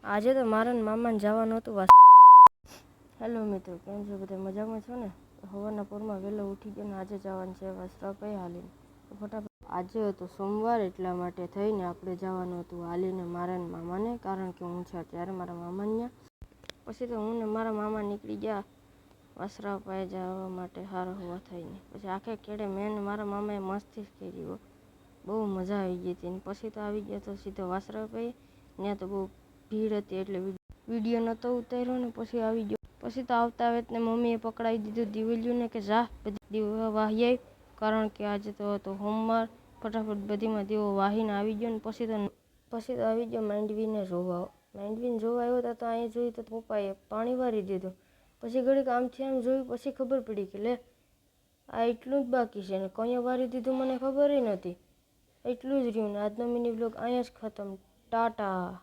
આજે તો મારા મામાને જવાનું હતું હેલો મિત્રો, કેમ છો બધા? મજામાં છો ને? સવારના પોરમાં વહેલો ઉઠી ગયો ને આજે જવાનું છે વસ્ત્રાપઈ હાલીને. ફટાફટ આજે હતો સોમવાર, એટલા માટે થઈને આપણે જવાનું હતું હાલીને મારા મામાને, કારણ કે હું છે અત્યારે મારા મામાને. પછી તો હું ને મારા મામા નીકળી ગયા વસ્ત્રાપઈ જવા માટે સારો હોવા થઈને. પછી આખે કેડે મેં મારા મામાએ મસ્તી કરી, બહુ મજા આવી ગઈ હતી. પછી તો આવી ગયા તો સીધો વસ્ત્રાપઈ. ત્યાં તો બહુ ભીડ હતી એટલે વિડીયો નહોતો ઉતાર્યો ને પછી આવી ગયો. પછી તો આવતા આવે ને મમ્મીએ પકડાવી દીધું દિવેલીઓને કે જા બધી દીવો વાહી આવી, કારણ કે આજે તો હતો સોમવાર. ફટાફટ બધીમાં દીવો વાહીને આવી ગયો ને પછી તો આવી ગયો માંડવીને રોવા. માંડવીને રોવા આવ્યો તો અહીંયા જોયું તો પપ્પાએ પાણી વારી દીધું. પછી ઘડીક આમથી આમ જોયું, પછી ખબર પડી કે લે આ એટલું જ બાકી છે ને કયા વારી દીધું મને ખબર નથી. એટલું જ રહ્યું ને આજનો મિની બ્લોગ અહીંયા જ ખતમ. ટાટા.